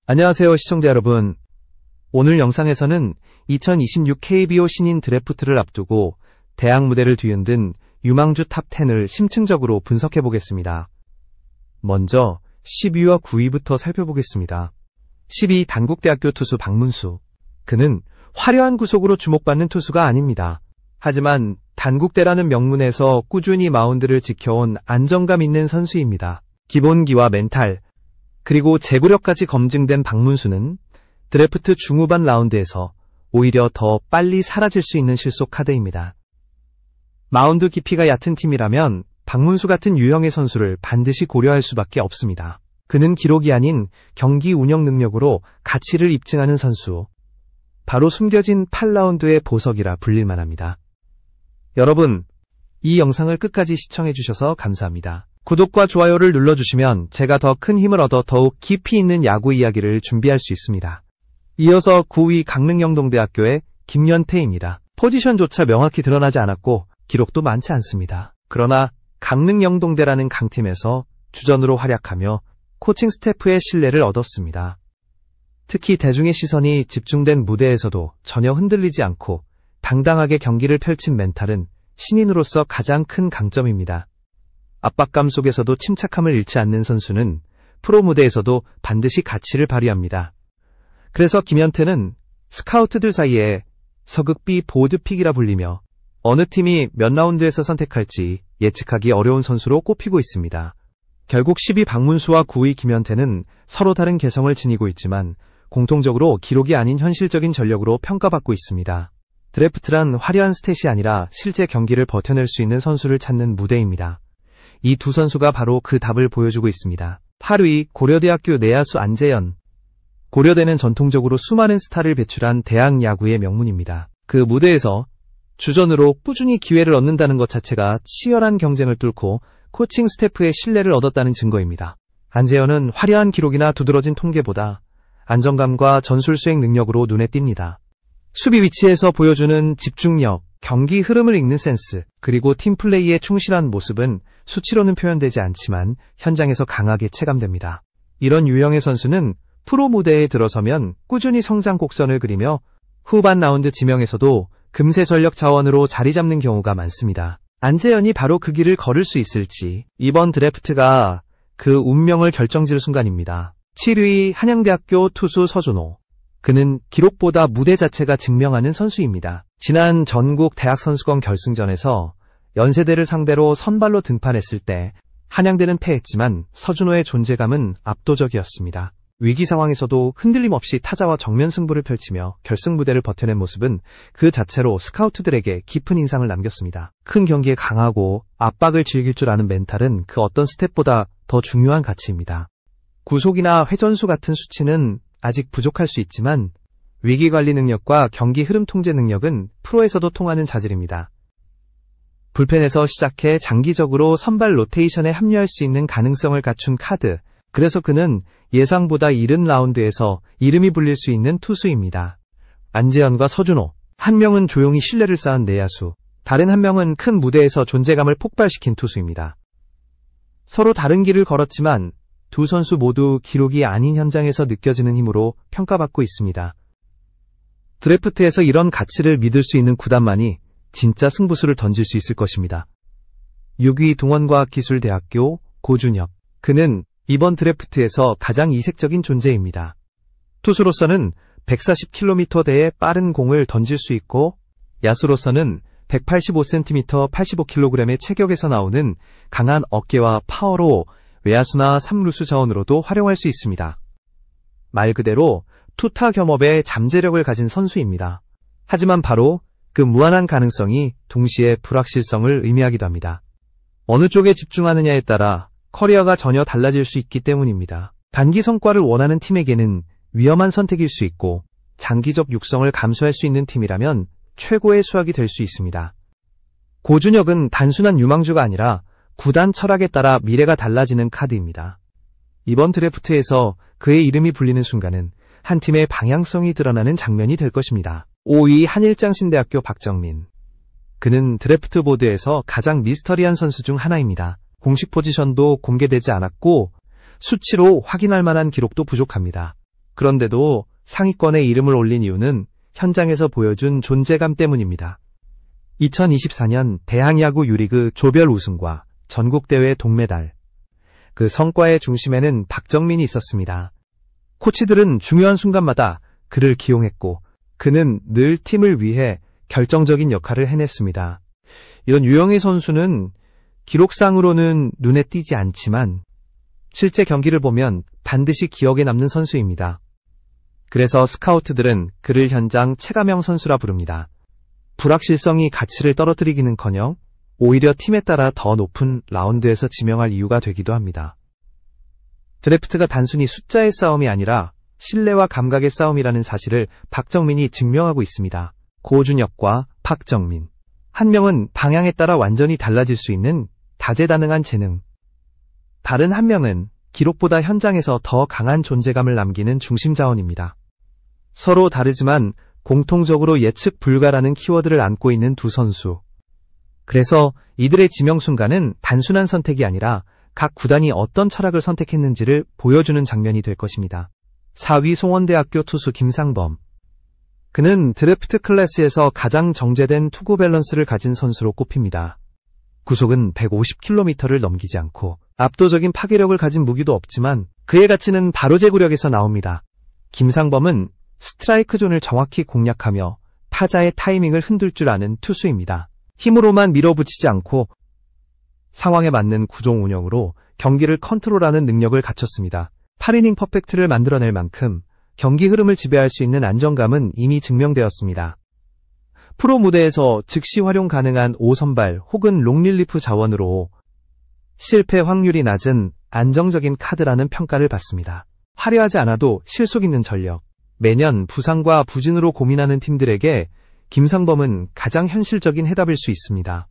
안녕하세요, 시청자 여러분. 오늘 영상에서는 2026 KBO 신인 드래프트를 앞두고 대학 무대를 뒤흔든 유망주 탑10을 심층적으로 분석해 보겠습니다. 먼저 10위와 9위부터 살펴보겠습니다. 10위 단국대학교 투수 박문수. 그는 화려한 구속으로 주목받는 투수가 아닙니다. 하지만 단국대라는 명문에서 꾸준히 마운드를 지켜온 안정감 있는 선수입니다. 기본기와 멘탈, 그리고 제구력까지 검증된 박문수는 드래프트 중후반 라운드에서 오히려 더 빨리 사라질 수 있는 실속 카드입니다. 마운드 깊이가 얕은 팀이라면 박문수 같은 유형의 선수를 반드시 고려할 수밖에 없습니다. 그는 기록이 아닌 경기 운영 능력으로 가치를 입증하는 선수. 바로 숨겨진 8라운드의 보석이라 불릴만 합니다. 여러분, 이 영상을 끝까지 시청해주셔서 감사합니다. 구독과 좋아요를 눌러주시면 제가 더 큰 힘을 얻어 더욱 깊이 있는 야구 이야기를 준비할 수 있습니다. 이어서 9위 강릉영동대학교의 김연태입니다. 포지션조차 명확히 드러나지 않았고 기록도 많지 않습니다. 그러나 강릉영동대라는 강팀에서 주전으로 활약하며 코칭 스태프의 신뢰를 얻었습니다. 특히 대중의 시선이 집중된 무대에서도 전혀 흔들리지 않고 당당하게 경기를 펼친 멘탈은 신인으로서 가장 큰 강점입니다. 압박감 속에서도 침착함을 잃지 않는 선수는 프로 무대에서도 반드시 가치를 발휘합니다. 그래서 김연태는 스카우트들 사이에 서극비 보드픽이라 불리며 어느 팀이 몇 라운드에서 선택할지 예측하기 어려운 선수로 꼽히고 있습니다. 결국 10위 박문수와 9위 김연태는 서로 다른 개성을 지니고 있지만 공통적으로 기록이 아닌 현실적인 전력으로 평가받고 있습니다. 드래프트란 화려한 스탯이 아니라 실제 경기를 버텨낼 수 있는 선수를 찾는 무대입니다. 이 두 선수가 바로 그 답을 보여주고 있습니다. 8위 고려대학교 내야수 안재현. 고려대는 전통적으로 수많은 스타를 배출한 대학 야구의 명문입니다. 그 무대에서 주전으로 꾸준히 기회를 얻는다는 것 자체가 치열한 경쟁을 뚫고 코칭 스태프의 신뢰를 얻었다는 증거입니다. 안재현은 화려한 기록이나 두드러진 통계보다 안정감과 전술 수행 능력으로 눈에 띕니다. 수비 위치에서 보여주는 집중력, 경기 흐름을 읽는 센스, 그리고 팀플레이에 충실한 모습은 수치로는 표현되지 않지만 현장에서 강하게 체감됩니다. 이런 유형의 선수는 프로 무대에 들어서면 꾸준히 성장 곡선을 그리며 후반 라운드 지명에서도 금세 전력 자원으로 자리 잡는 경우가 많습니다. 안재현이 바로 그 길을 걸을 수 있을지 이번 드래프트가 그 운명을 결정질 순간입니다. 7위 한양대학교 투수 서준호. 그는 기록보다 무대 자체가 증명하는 선수입니다. 지난 전국 대학선수권 결승전에서 연세대를 상대로 선발로 등판했을 때 한양대는 패했지만 서준호의 존재감은 압도적이었습니다. 위기 상황에서도 흔들림 없이 타자와 정면 승부를 펼치며 결승 무대를 버텨낸 모습은 그 자체로 스카우트들에게 깊은 인상을 남겼습니다. 큰 경기에 강하고 압박을 즐길 줄 아는 멘탈은 그 어떤 스텝보다 더 중요한 가치입니다. 구속이나 회전수 같은 수치는 아직 부족할 수 있지만 위기관리 능력과 경기 흐름 통제 능력은 프로에서도 통하는 자질입니다. 불펜에서 시작해 장기적으로 선발 로테이션에 합류할 수 있는 가능성을 갖춘 카드. 그래서 그는 예상보다 이른 라운드에서 이름이 불릴 수 있는 투수입니다. 안재현과 서준호. 한 명은 조용히 신뢰를 쌓은 내야수, 다른 한 명은 큰 무대에서 존재감을 폭발시킨 투수입니다. 서로 다른 길을 걸었지만 두 선수 모두 기록이 아닌 현장에서 느껴지는 힘으로 평가받고 있습니다. 드래프트에서 이런 가치를 믿을 수 있는 구단만이 진짜 승부수를 던질 수 있을 것입니다. 6위 동원과학기술대학교 고준혁. 그는 이번 드래프트에서 가장 이색적인 존재입니다. 투수로서는 140km대의 빠른 공을 던질 수 있고 야수로서는 185cm 85kg의 체격에서 나오는 강한 어깨와 파워로 외야수나 3루수 자원으로도 활용할 수 있습니다. 말 그대로 투타 겸업의 잠재력을 가진 선수입니다. 하지만 바로 그 무한한 가능성이 동시에 불확실성을 의미하기도 합니다. 어느 쪽에 집중하느냐에 따라 커리어가 전혀 달라질 수 있기 때문입니다. 단기 성과를 원하는 팀에게는 위험한 선택일 수 있고 장기적 육성을 감수할 수 있는 팀이라면 최고의 수확이 될 수 있습니다. 고준혁은 단순한 유망주가 아니라 구단 철학에 따라 미래가 달라지는 카드입니다. 이번 드래프트에서 그의 이름이 불리는 순간은 한 팀의 방향성이 드러나는 장면이 될 것입니다. 5위 한일장신대학교 박정민. 그는 드래프트 보드에서 가장 미스터리한 선수 중 하나입니다. 공식 포지션도 공개되지 않았고 수치로 확인할 만한 기록도 부족합니다. 그런데도 상위권에 이름을 올린 이유는 현장에서 보여준 존재감 때문입니다. 2024년 대학야구 유리그 조별 우승과 전국대회 동메달. 그 성과의 중심에는 박정민이 있었습니다. 코치들은 중요한 순간마다 그를 기용했고 그는 늘 팀을 위해 결정적인 역할을 해냈습니다. 이런 유형의 선수는 기록상으로는 눈에 띄지 않지만 실제 경기를 보면 반드시 기억에 남는 선수입니다. 그래서 스카우트들은 그를 현장 체감형 선수라 부릅니다. 불확실성이 가치를 떨어뜨리기는커녕 오히려 팀에 따라 더 높은 라운드에서 지명할 이유가 되기도 합니다. 드래프트가 단순히 숫자의 싸움이 아니라 신뢰와 감각의 싸움이라는 사실을 박정민이 증명하고 있습니다. 고준혁과 박정민. 한 명은 방향에 따라 완전히 달라질 수 있는 다재다능한 재능. 다른 한 명은 기록보다 현장에서 더 강한 존재감을 남기는 중심 자원입니다. 서로 다르지만 공통적으로 예측 불가라는 키워드를 안고 있는 두 선수. 그래서 이들의 지명 순간은 단순한 선택이 아니라 각 구단이 어떤 철학을 선택했는지를 보여주는 장면이 될 것입니다. 4위 송원대학교 투수 김상범. 그는 드래프트 클래스에서 가장 정제된 투구 밸런스를 가진 선수로 꼽힙니다. 구속은 150km를 넘기지 않고 압도적인 파괴력을 가진 무기도 없지만 그의 가치는 바로 제구력에서 나옵니다. 김상범은 스트라이크 존을 정확히 공략하며 타자의 타이밍을 흔들 줄 아는 투수입니다. 힘으로만 밀어붙이지 않고 상황에 맞는 구종 운영으로 경기를 컨트롤하는 능력을 갖췄습니다. 8이닝 퍼펙트를 만들어낼 만큼 경기 흐름을 지배할 수 있는 안정감은 이미 증명되었습니다. 프로 무대에서 즉시 활용 가능한 5선발 혹은 롱릴리프 자원으로 실패 확률이 낮은 안정적인 카드라는 평가를 받습니다. 화려하지 않아도 실속 있는 전력. 매년 부상과 부진으로 고민하는 팀들에게 김상범은 가장 현실적인 해답일 수 있습니다.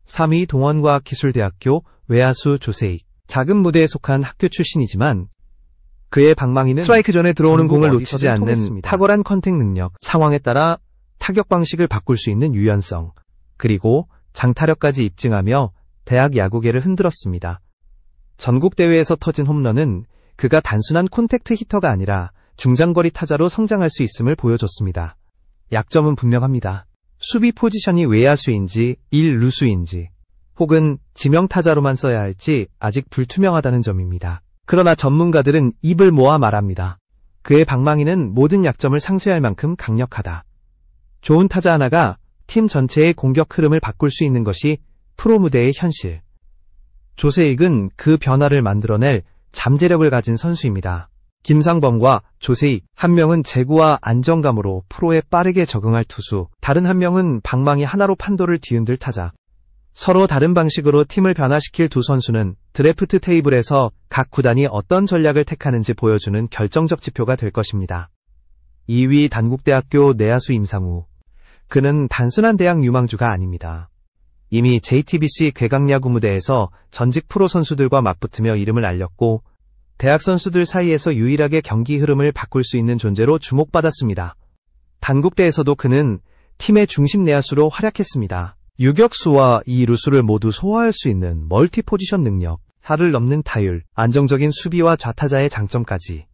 3위 동원과학기술대학교 외야수 조세익. 작은 무대에 속한 학교 출신이지만 그의 방망이는 스트라이크 존에 들어오는 공을 놓치지 않는 통했습니다. 탁월한 컨택 능력, 상황에 따라 타격 방식을 바꿀 수 있는 유연성, 그리고 장타력까지 입증하며 대학 야구계를 흔들었습니다. 전국대회에서 터진 홈런은 그가 단순한 콘택트 히터가 아니라 중장거리 타자로 성장할 수 있음을 보여줬습니다. 약점은 분명합니다. 수비 포지션이 외야수인지 1루수인지 혹은 지명타자로만 써야 할지 아직 불투명하다는 점입니다. 그러나 전문가들은 입을 모아 말합니다. 그의 방망이는 모든 약점을 상쇄할 만큼 강력하다. 좋은 타자 하나가 팀 전체의 공격 흐름을 바꿀 수 있는 것이 프로 무대의 현실. 조세익은 그 변화를 만들어낼 잠재력을 가진 선수입니다. 김상범과 조세익, 한 명은 제구와 안정감으로 프로에 빠르게 적응할 투수, 다른 한 명은 방망이 하나로 판도를 뒤흔들 타자. 서로 다른 방식으로 팀을 변화시킬 두 선수는 드래프트 테이블에서 각 구단이 어떤 전략을 택하는지 보여주는 결정적 지표가 될 것입니다. 2위 단국대학교 내야수 임상우. 그는 단순한 대학 유망주가 아닙니다. 이미 JTBC 괴강야구 무대에서 전직 프로 선수들과 맞붙으며 이름을 알렸고 대학 선수들 사이에서 유일하게 경기 흐름을 바꿀 수 있는 존재로 주목받았습니다. 단국대에서도 그는 팀의 중심 내야수로 활약했습니다. 유격수와 이루수를 모두 소화할 수 있는 멀티 포지션 능력, 살을 넘는 타율, 안정적인 수비와 좌타자의 장점까지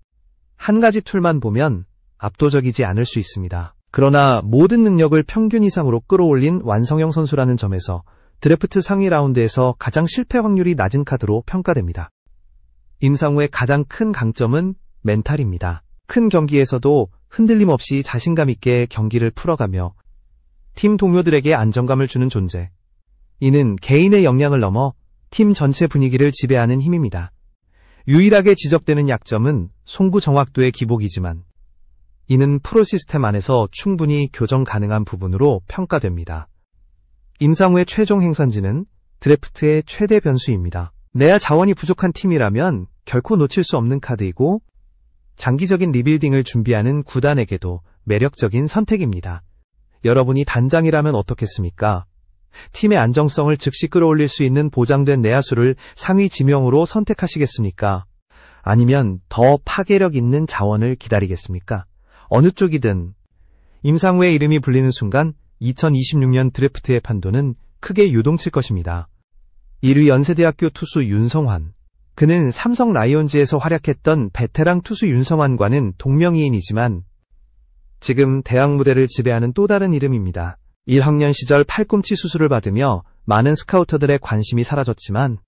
한 가지 툴만 보면 압도적이지 않을 수 있습니다. 그러나 모든 능력을 평균 이상으로 끌어올린 완성형 선수라는 점에서 드래프트 상위 라운드에서 가장 실패 확률이 낮은 카드로 평가됩니다. 임상우의 가장 큰 강점은 멘탈입니다. 큰 경기에서도 흔들림 없이 자신감 있게 경기를 풀어가며 팀 동료들에게 안정감을 주는 존재. 이는 개인의 역량을 넘어 팀 전체 분위기를 지배하는 힘입니다. 유일하게 지적되는 약점은 송구 정확도의 기복이지만 이는 프로 시스템 안에서 충분히 교정 가능한 부분으로 평가됩니다. 임상우의 최종 행선지는 드래프트의 최대 변수입니다. 내야 자원이 부족한 팀이라면 결코 놓칠 수 없는 카드이고 장기적인 리빌딩을 준비하는 구단에게도 매력적인 선택입니다. 여러분이 단장이라면 어떻겠습니까? 팀의 안정성을 즉시 끌어올릴 수 있는 보장된 내야수를 상위 지명으로 선택하시겠습니까? 아니면 더 파괴력 있는 자원을 기다리겠습니까? 어느 쪽이든 임상우의 이름이 불리는 순간 2026년 드래프트의 판도는 크게 요동칠 것입니다. 1위 연세대학교 투수 윤성환. 그는 삼성 라이온즈에서 활약했던 베테랑 투수 윤성환과는 동명이인이지만 지금 대학 무대를 지배하는 또 다른 이름입니다. 1학년 시절 팔꿈치 수술을 받으며 많은 스카우터들의 관심이 사라졌지만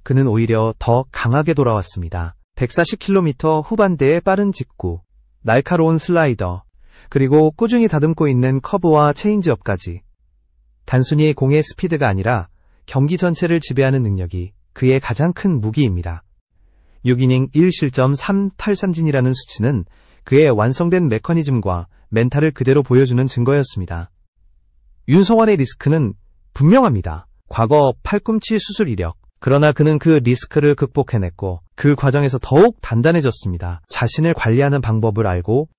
그는 오히려 더 강하게 돌아왔습니다. 140km 후반대의 빠른 직구, 날카로운 슬라이더, 그리고 꾸준히 다듬고 있는 커브와 체인지업까지. 단순히 공의 스피드가 아니라 경기 전체를 지배하는 능력이 그의 가장 큰 무기입니다. 6이닝 1실점 3탈삼진이라는 수치는 그의 완성된 메커니즘과 멘탈을 그대로 보여주는 증거였습니다. 윤성환의 리스크는 분명합니다. 과거 팔꿈치 수술 이력. 그러나 그는 그 리스크를 극복해냈고 그 과정에서 더욱 단단해졌습니다. 자신을 관리하는 방법을 알고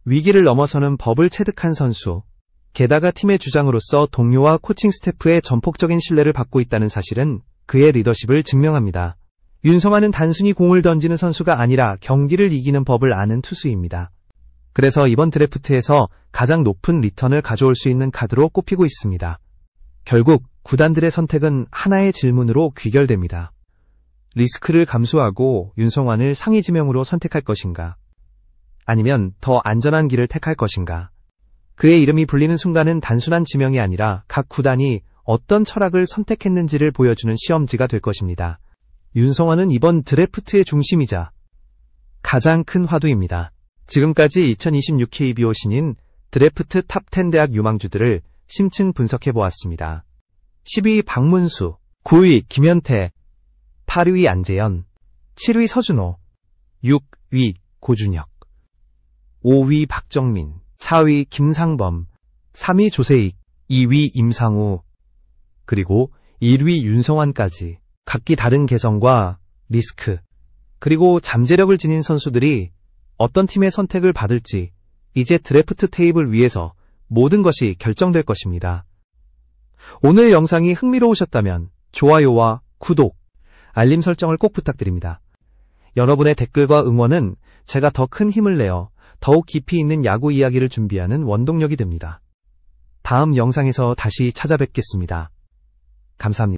위기를 넘어서는 법을 체득한 선수. 게다가 팀의 주장으로서 동료와 코칭 스태프의 전폭적인 신뢰를 받고 있다는 사실은 그의 리더십을 증명합니다. 윤성환은 단순히 공을 던지는 선수가 아니라 경기를 이기는 법을 아는 투수입니다. 그래서 이번 드래프트에서 가장 높은 리턴을 가져올 수 있는 카드로 꼽히고 있습니다. 결국 구단들의 선택은 하나의 질문으로 귀결됩니다. 리스크를 감수하고 윤성환을 상위 지명으로 선택할 것인가? 아니면 더 안전한 길을 택할 것인가? 그의 이름이 불리는 순간은 단순한 지명이 아니라 각 구단이 어떤 철학을 선택했는지를 보여주는 시험지가 될 것입니다. 윤성환은 이번 드래프트의 중심이자 가장 큰 화두입니다. 지금까지 2026 KBO 신인 드래프트 탑10 대학 유망주들을 심층 분석해보았습니다. 12위 박문수, 9위 김현태, 8위 안재현, 7위 서준호, 6위 고준혁, 5위 박정민, 4위 김상범, 3위 조세익, 2위 임상우, 그리고 1위 윤성환까지 각기 다른 개성과 리스크, 그리고 잠재력을 지닌 선수들이 어떤 팀의 선택을 받을지 이제 드래프트 테이블 위에서 모든 것이 결정될 것입니다. 오늘 영상이 흥미로우셨다면 좋아요와 구독, 알림 설정을 꼭 부탁드립니다. 여러분의 댓글과 응원은 제가 더 큰 힘을 내어 더욱 깊이 있는 야구 이야기를 준비하는 원동력이 됩니다. 다음 영상에서 다시 찾아뵙겠습니다. 감사합니다.